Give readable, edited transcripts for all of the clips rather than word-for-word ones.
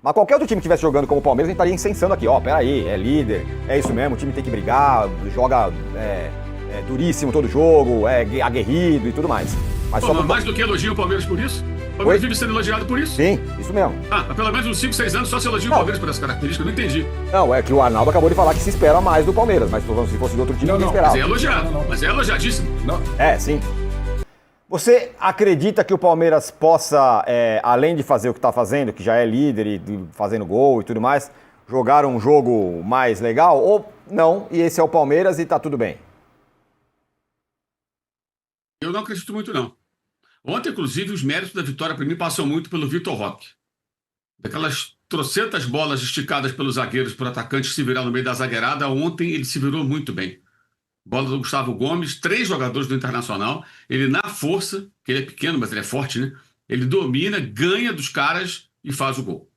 Mas qualquer outro time que estivesse jogando como o Palmeiras, a gente estaria incensando aqui. Ó, peraí, é líder, é isso mesmo, o time tem que brigar, joga duríssimo todo jogo, é aguerrido e tudo mais. Mas Pô, mais do que elogio o Palmeiras por isso? O Palmeiras vive sendo elogiado por isso? Sim, isso mesmo. Mas pelo menos uns 5, 6 anos só se elogia o Palmeiras por essa característica, eu não entendi. Não, é que o Arnaldo acabou de falar que se espera mais do Palmeiras, mas se fosse de outro time, ninguém esperava. Mas é elogiado, mas é elogiadíssimo. Não. Sim. Você acredita que o Palmeiras possa, além de fazer o que está fazendo, que já é líder e fazendo gol e tudo mais, jogar um jogo mais legal? Ou não, e esse é o Palmeiras e tá tudo bem? Eu não acredito muito, não. Ontem, inclusive, os méritos da vitória, para mim, passam muito pelo Vitor Roque. Daquelas trocentas bolas esticadas pelos zagueiros, por atacantes se virar no meio da zagueirada, ontem ele se virou muito bem. Bola do Gustavo Gomes, 3 jogadores do Internacional. Ele, na força, que ele é pequeno, mas ele é forte, né? Ele domina, ganha dos caras e faz o gol.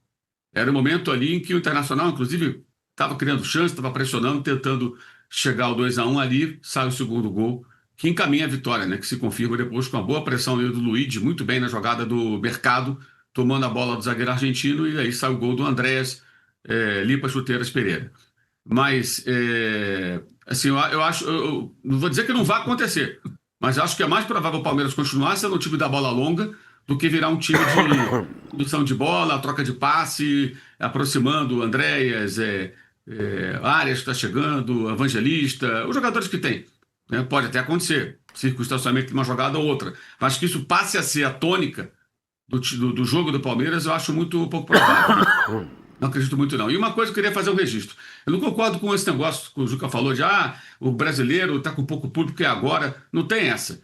Era o momento ali em que o Internacional, inclusive, estava criando chance, estava pressionando, tentando chegar ao 2-1 ali, sai o segundo gol, que encaminha a vitória, né? Que se confirma depois com a boa pressão do Luigi, muito bem na jogada do Mercado, tomando a bola do zagueiro argentino, e aí sai o gol do Andrés, Lipa Chuteiras Pereira. Mas, assim, eu acho, eu não vou dizer que não vai acontecer, mas acho que é mais provável o Palmeiras continuar sendo um time da bola longa do que virar um time de produção de bola, troca de passe, aproximando Andréas, Arias que está chegando, Evangelista, os jogadores que tem. Né? Pode até acontecer, circunstancialmente uma jogada ou outra, mas que isso passe a ser a tônica do jogo do Palmeiras, eu acho muito pouco provável. Não acredito muito, não. E uma coisa, eu queria fazer um registro. Eu não concordo com esse negócio que o Juca falou de o brasileiro está com pouco público e agora. Não tem essa.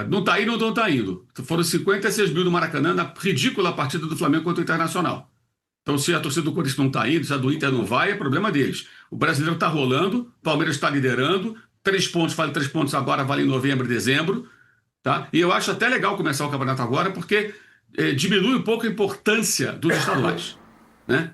Não está indo ou não está indo. Foram 56 mil no Maracanã na ridícula partida do Flamengo contra o Internacional. Então, se a torcida do Corinthians não está indo, se a do Inter não vai, é problema deles. O brasileiro está rolando, o Palmeiras está liderando, 3 pontos, vale 3 pontos agora, vale em novembro e dezembro. Tá? E eu acho até legal começar o campeonato agora, porque diminui um pouco a importância dos estaduais. Né?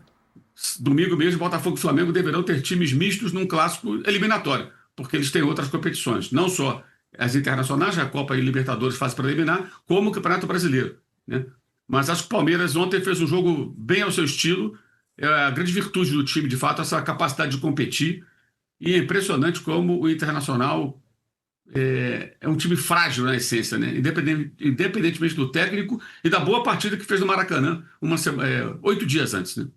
Domingo mesmo, Botafogo e Flamengo deverão ter times mistos num clássico eliminatório, porque eles têm outras competições, não só as internacionais, a Copa e Libertadores fazem para eliminar, como o Campeonato Brasileiro. Né? Mas acho que o Palmeiras ontem fez um jogo bem ao seu estilo, a grande virtude do time, de fato, essa capacidade de competir, e é impressionante como o Internacional é um time frágil na essência, né? Independentemente do técnico e da boa partida que fez no Maracanã 8 dias antes. Né?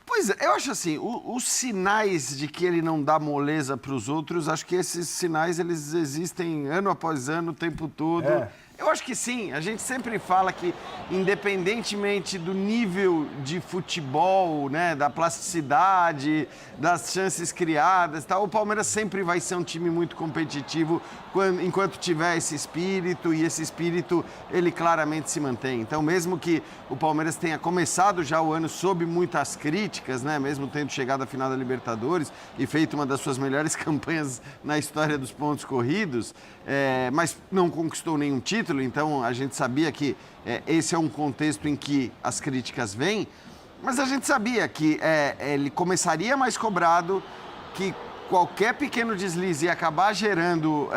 Pois é, eu acho assim, os sinais de que ele não dá moleza para os outros, acho que esses sinais eles existem ano após ano, o tempo todo. Eu acho que sim, a gente sempre fala que, independentemente do nível de futebol, né, da plasticidade, das chances criadas, tal, o Palmeiras sempre vai ser um time muito competitivo enquanto tiver esse espírito, e esse espírito ele claramente se mantém. Então, mesmo que o Palmeiras tenha começado já o ano sob muitas críticas, né, mesmo tendo chegado à final da Libertadores e feito uma das suas melhores campanhas na história dos pontos corridos, mas não conquistou nenhum título, então a gente sabia que esse é um contexto em que as críticas vêm, mas a gente sabia que ele começaria mais cobrado, que qualquer pequeno deslize ia acabar gerando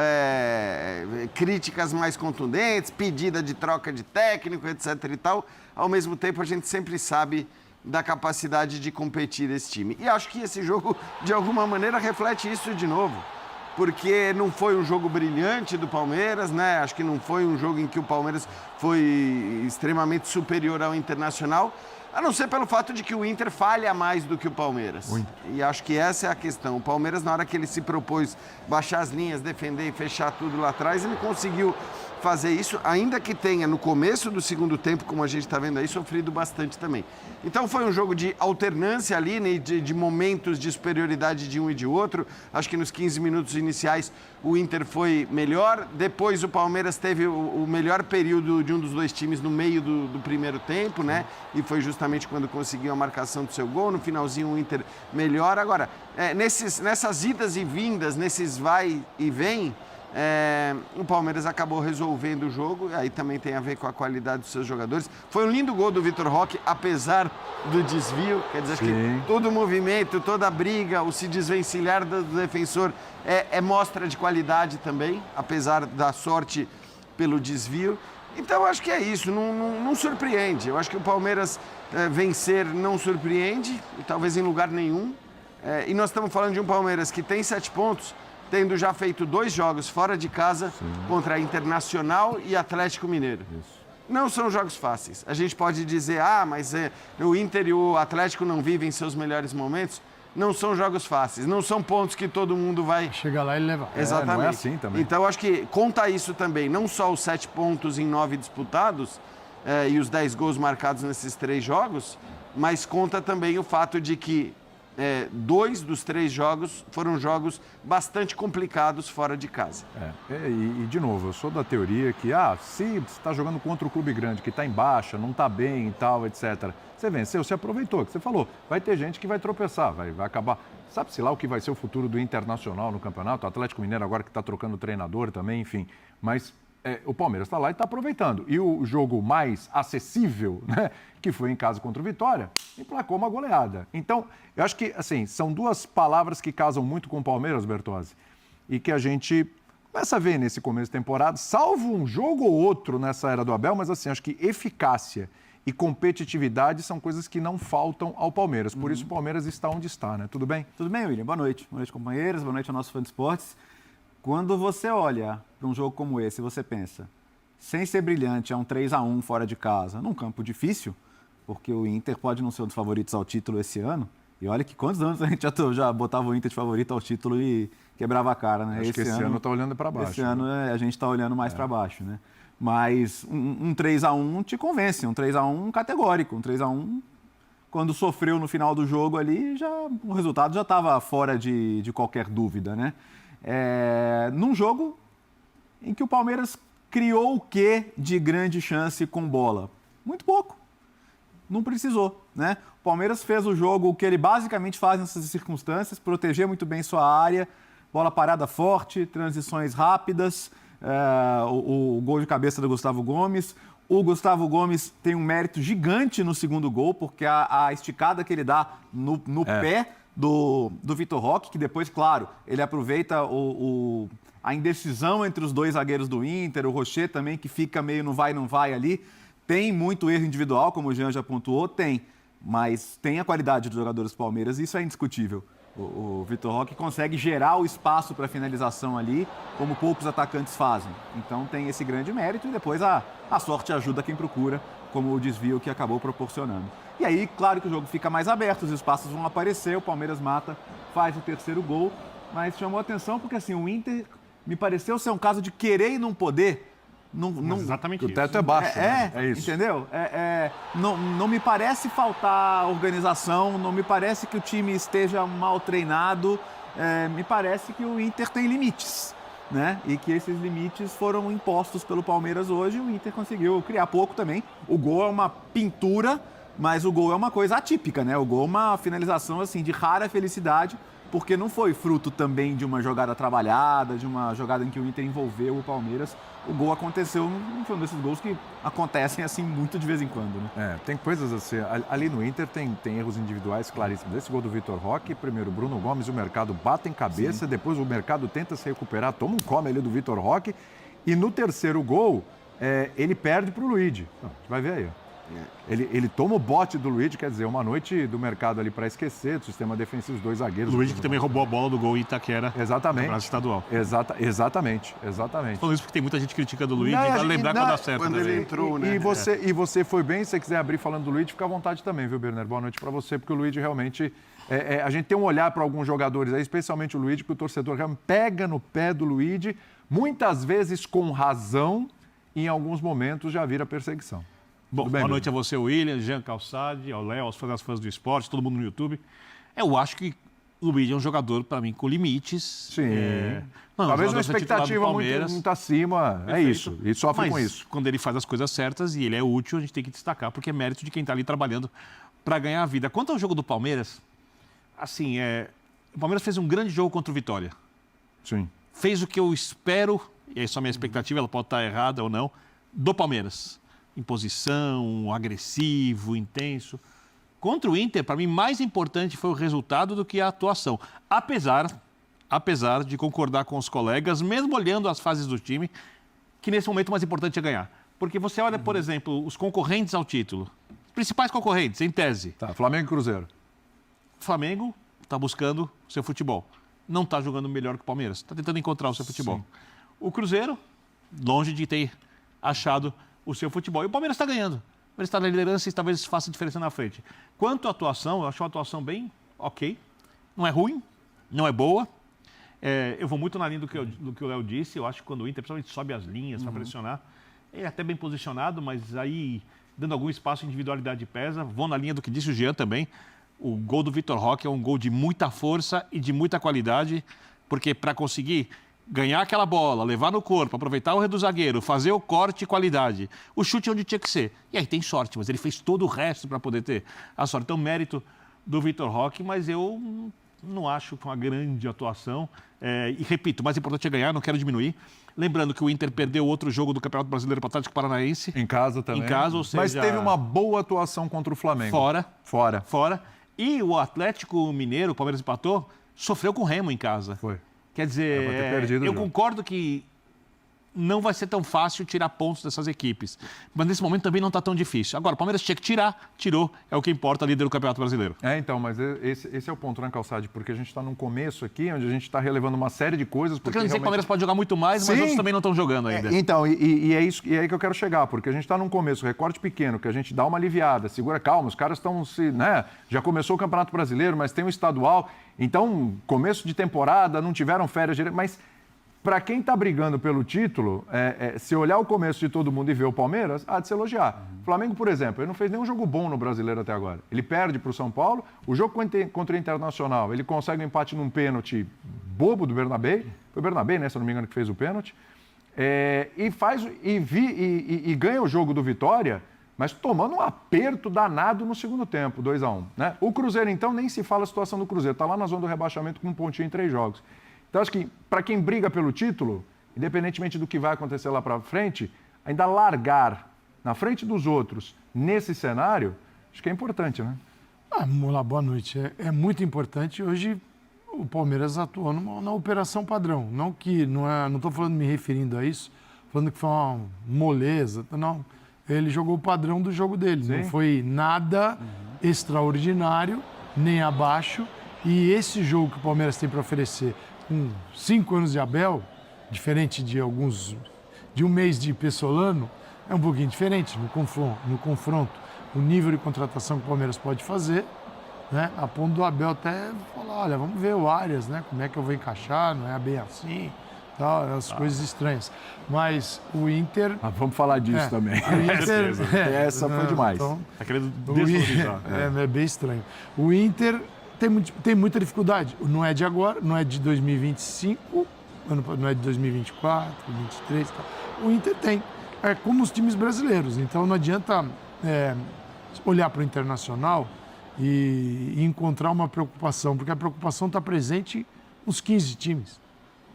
críticas mais contundentes, pedida de troca de técnico, etc. e tal. Ao mesmo tempo, a gente sempre sabe da capacidade de competir desse time. E acho que esse jogo, de alguma maneira, reflete isso de novo. Porque não foi um jogo brilhante do Palmeiras, né? Acho que não foi um jogo em que o Palmeiras foi extremamente superior ao Internacional, a não ser pelo fato de que o Inter falha mais do que o Palmeiras. Muito. E acho que essa é a questão. O Palmeiras, na hora que ele se propôs baixar as linhas, defender e fechar tudo lá atrás, ele conseguiu fazer isso, ainda que tenha no começo do segundo tempo, como a gente está vendo aí, sofrido bastante também. Então foi um jogo de alternância ali, né, de momentos de superioridade de um e de outro. Acho que nos 15 minutos iniciais o Inter foi melhor, depois o Palmeiras teve o melhor período de um dos dois times no meio do primeiro tempo, né? E foi justamente quando conseguiu a marcação do seu gol. No finalzinho o Inter melhor. Agora, nessas idas e vindas, nesses vai e vem, o Palmeiras acabou resolvendo o jogo, aí também tem a ver com a qualidade dos seus jogadores. Foi um lindo gol do Vitor Roque, apesar do desvio, quer dizer, que todo o movimento, toda a briga, o se desvencilhar do defensor mostra de qualidade também, apesar da sorte pelo desvio. Então, eu acho que é isso, não surpreende. Eu acho que o Palmeiras vencer não surpreende, e talvez em lugar nenhum. E nós estamos falando de um Palmeiras que tem 7 pontos, tendo já feito 2 jogos fora de casa contra Internacional e Atlético Mineiro. Isso. Não são jogos fáceis. A gente pode dizer, mas o Inter e o Atlético não vivem seus melhores momentos. Não são jogos fáceis, não são pontos que todo mundo vai... Chegar lá e levar. Exatamente. Não é assim também. Então, acho que conta isso também, não só os 7 pontos em 9 disputados e os 10 gols marcados nesses 3 jogos, mas conta também o fato de que 2 dos 3 jogos foram jogos bastante complicados fora de casa. E de novo, eu sou da teoria que, se você está jogando contra o clube grande, que está em baixa, não está bem e tal, etc., você venceu, você aproveitou, que você falou, vai ter gente que vai tropeçar, vai acabar... Sabe-se lá o que vai ser o futuro do Internacional no campeonato, o Atlético Mineiro agora que está trocando treinador também, enfim, mas... o Palmeiras está lá e está aproveitando. E o jogo mais acessível, né, que foi em casa contra o Vitória, emplacou uma goleada. Então, eu acho que, assim, são 2 palavras que casam muito com o Palmeiras, Bertozzi, e que a gente começa a ver nesse começo de temporada, salvo um jogo ou outro nessa era do Abel, mas, assim, acho que eficácia e competitividade são coisas que não faltam ao Palmeiras. Por isso o Palmeiras está onde está, né? Tudo bem? Tudo bem, William? Boa noite. Boa noite, companheiros. Boa noite ao nosso fã de esportes. Quando você olha para um jogo como esse, você pensa, sem ser brilhante, é um 3-1 fora de casa, num campo difícil, porque o Inter pode não ser um dos favoritos ao título esse ano, e olha que quantos anos a gente já botava o Inter de favorito ao título e quebrava a cara, né? Acho que esse ano está olhando para baixo. Esse ano a gente está olhando mais para baixo, né? Mas um 3-1 te convence, um 3-1 categórico, um 3-1... Quando sofreu no final do jogo ali, o resultado já estava fora de qualquer dúvida, né? Num jogo em que o Palmeiras criou o quê de grande chance com bola? Muito pouco. Não precisou, né? O Palmeiras fez o jogo, o que ele basicamente faz nessas circunstâncias, proteger muito bem sua área, bola parada forte, transições rápidas, o gol de cabeça do Gustavo Gomes. O Gustavo Gomes tem um mérito gigante no segundo gol, porque a esticada que ele dá no pé do Vitor Roque, que depois, claro, ele aproveita a indecisão entre os 2 zagueiros do Inter, o Rocher também, que fica meio no vai, não vai ali. Tem muito erro individual, como o Jean já pontuou, mas tem a qualidade dos jogadores do Palmeiras e isso é indiscutível. O Vitor Roque consegue gerar o espaço para finalização ali, como poucos atacantes fazem. Então tem esse grande mérito e depois a sorte ajuda quem procura, como o desvio que acabou proporcionando. E aí, claro que o jogo fica mais aberto, os espaços vão aparecer, o Palmeiras mata, faz o 3º gol, mas chamou a atenção porque assim, o Inter me pareceu ser um caso de querer e não poder. Exatamente isso. O teto é baixo, né? É isso. Entendeu? Não me parece faltar organização, não me parece que o time esteja mal treinado, me parece que o Inter tem limites, né? E que esses limites foram impostos pelo Palmeiras hoje, o Inter conseguiu criar pouco também. O gol é uma pintura, mas o gol é uma coisa atípica, né? O gol é uma finalização assim de rara felicidade, porque não foi fruto também de uma jogada trabalhada, de uma jogada em que o Inter envolveu o Palmeiras. O gol aconteceu, foi um desses gols que acontecem assim muito de vez em quando, né? Tem coisas assim, ali no Inter tem erros individuais claríssimos. Esse gol do Vitor Roque, primeiro o Bruno Gomes e o Mercado batem cabeça, depois o Mercado tenta se recuperar, toma um come ali do Vitor Roque, e no 3º gol, ele perde para o Luigi. Vai ver aí, ó. Ele toma o bote do Luigi, quer dizer, uma noite do Mercado ali para esquecer, do sistema defensivo, os 2 zagueiros. Luigi que também roubou a bola do gol em Itaquera. Exatamente. No estadual. Exatamente. Falando isso porque tem muita gente que critica do Luigi, vale lembrar quando dá certo. Quando ele entrou, né? E você foi bem, se você quiser abrir falando do Luigi, fica à vontade também, viu, Berner? Boa noite para você, porque o Luigi realmente... a gente tem um olhar para alguns jogadores aí, especialmente o Luigi, porque o torcedor realmente pega no pé do Luigi, muitas vezes com razão, e em alguns momentos já vira perseguição. Bom, boa noite a você, William, Jean Calçade, ao Léo, aos fãs do esporte, todo mundo no YouTube. Eu acho que o Luigi é um jogador, para mim, com limites. Sim. Talvez uma expectativa muito acima. Perfeito. É isso. E sofre com isso. Quando ele faz as coisas certas e ele é útil, a gente tem que destacar, porque é mérito de quem está ali trabalhando para ganhar a vida. Quanto ao jogo do Palmeiras, assim, o Palmeiras fez um grande jogo contra o Vitória. Sim. Fez o que eu espero, e aí só a minha expectativa, ela pode estar errada ou não, do Palmeiras. Imposição, agressivo, intenso. Contra o Inter, para mim, mais importante foi o resultado do que a atuação. Apesar de concordar com os colegas, mesmo olhando as fases do time, que nesse momento o mais importante é ganhar. Porque você olha, por exemplo, os concorrentes ao título, principais concorrentes, em tese. Tá, Flamengo e Cruzeiro. O Flamengo está buscando o seu futebol. Não está jogando melhor que o Palmeiras. Está tentando encontrar o seu futebol. Sim. O Cruzeiro, longe de ter achado o seu futebol. E o Palmeiras está ganhando. O Palmeiras está na liderança e talvez faça diferença na frente. Quanto à atuação, eu acho uma atuação bem ok. Não é ruim, não é boa. Eu vou muito na linha do que o Léo disse. Eu acho que quando o Inter principalmente sobe as linhas para pressionar, é até bem posicionado, mas aí, dando algum espaço, a individualidade pesa. Vou na linha do que disse o Jean também. O gol do Vitor Roque é um gol de muita força e de muita qualidade, porque para conseguir ganhar aquela bola, levar no corpo, aproveitar o erro do zagueiro, fazer o corte e qualidade, o chute é onde tinha que ser. E aí tem sorte, mas ele fez todo o resto para poder ter a sorte. Então, mérito do Vitor Roque, mas eu não acho que uma grande atuação. E repito, o mais importante é ganhar, não quero diminuir. Lembrando que o Inter perdeu outro jogo do Campeonato Brasileiro para o Atlético Paranaense. Em casa também. Em casa, ou seja... Mas teve uma boa atuação contra o Flamengo. Fora. E o Atlético Mineiro, o Palmeiras empatou, sofreu com o Remo em casa. Foi. Quer dizer, eu concordo que não vai ser tão fácil tirar pontos dessas equipes. Mas nesse momento também não está tão difícil. Agora, o Palmeiras tinha que tirar, tirou, é o que importa, líder do Campeonato Brasileiro. Então, mas esse é o ponto, né, Calçade? Porque a gente está num começo aqui, onde a gente está relevando uma série de coisas. Porque querendo dizer que o Palmeiras pode jogar muito mais, mas outros também não estão jogando ainda. Então, e é isso, e é aí que eu quero chegar, porque a gente está num começo, recorte pequeno, que a gente dá uma aliviada, segura, calma, os caras estão já começou o Campeonato Brasileiro, mas tem o estadual, então, começo de temporada, não tiveram férias direito, mas para quem está brigando pelo título, se olhar o começo de todo mundo e ver o Palmeiras, há de se elogiar. O Flamengo, por exemplo, ele não fez nenhum jogo bom no Brasileiro até agora. Ele perde para o São Paulo, o jogo contra o Internacional, ele consegue um empate num pênalti bobo do Bernabé, foi o Bernabé, né, se eu não me engano, que fez o pênalti, e ganha o jogo do Vitória, mas tomando um aperto danado no segundo tempo, 2-1. Né? O Cruzeiro, então, nem se fala a situação do Cruzeiro, está lá na zona do rebaixamento com um pontinho em 3 jogos. Então, acho que para quem briga pelo título, independentemente do que vai acontecer lá para frente, ainda largar na frente dos outros nesse cenário, acho que é importante, né? Vamos lá, boa noite. É muito importante. Hoje o Palmeiras atuou na operação padrão. Não estou falando me referindo a isso, falando que foi uma moleza. Não, ele jogou o padrão do jogo dele. Sim. Não foi nada extraordinário, nem abaixo. E esse jogo que o Palmeiras tem para oferecer, com 5 anos de Abel, diferente de um mês de Pessolano, é um pouquinho diferente no confronto. O nível de contratação que o Palmeiras pode fazer, né? A ponto do Abel até falar, olha, vamos ver o Arias, né? Como é que eu vou encaixar, não é bem assim, tal, as coisas estranhas. Mas o Inter... vamos falar disso também. Essa foi demais. Está querendo desvalorizar. É bem estranho. O Inter tem muita dificuldade. Não é de agora, não é de 2025, não é de 2024, 2023. Tal. O Inter tem. É como os times brasileiros. Então não adianta olhar para o Internacional e encontrar uma preocupação, porque a preocupação está presente nos 15 times.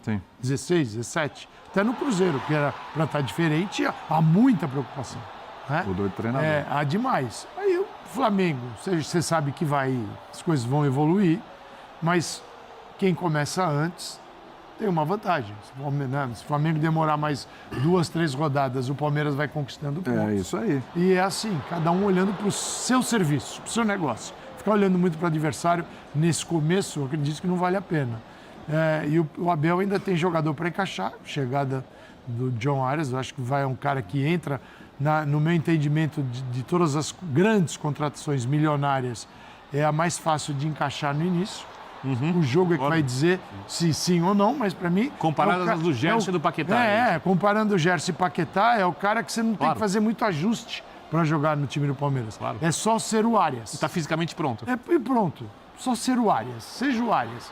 Sim. 16, 17. Até no Cruzeiro, que era para estar diferente, há muita preocupação. Né? Mudou de treinador. Há demais. Aí o Flamengo, você sabe que as coisas vão evoluir, mas quem começa antes tem uma vantagem. Se o Flamengo demorar mais 2, 3 rodadas, o Palmeiras vai conquistando pontos. É isso aí. E é assim, cada um olhando para o seu serviço, para o seu negócio. Ficar olhando muito para o adversário nesse começo, eu acredito que não vale a pena. E o Abel ainda tem jogador para encaixar. Chegada do John Arias, eu acho que é um cara que entra, no meu entendimento, de todas as grandes contratações milionárias, é a mais fácil de encaixar no início. O jogo é que vai dizer se sim ou não, mas para mim... Comparadas às do Gerson e do Paquetá. Comparando o Gerson e Paquetá, é o cara que você não tem que fazer muito ajuste para jogar no time do Palmeiras. Claro. É só ser o Arias. Está fisicamente pronto. E pronto. Só ser o Arias. Seja o Arias.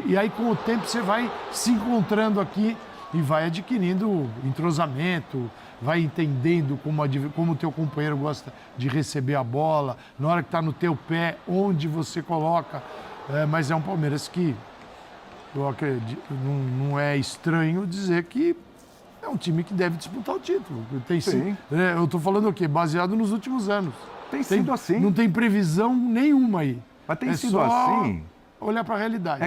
E aí, com o tempo, você vai se encontrando aqui e vai adquirindo entrosamento, vai entendendo como o teu companheiro gosta de receber a bola, na hora que está no teu pé, onde você coloca. Mas é um Palmeiras que, eu acredito, não é estranho dizer que é um time que deve disputar o título. Eu estou falando o quê? Baseado nos últimos anos. Tem sido assim. Não tem previsão nenhuma aí. Mas tem sido assim. Olhar para a realidade.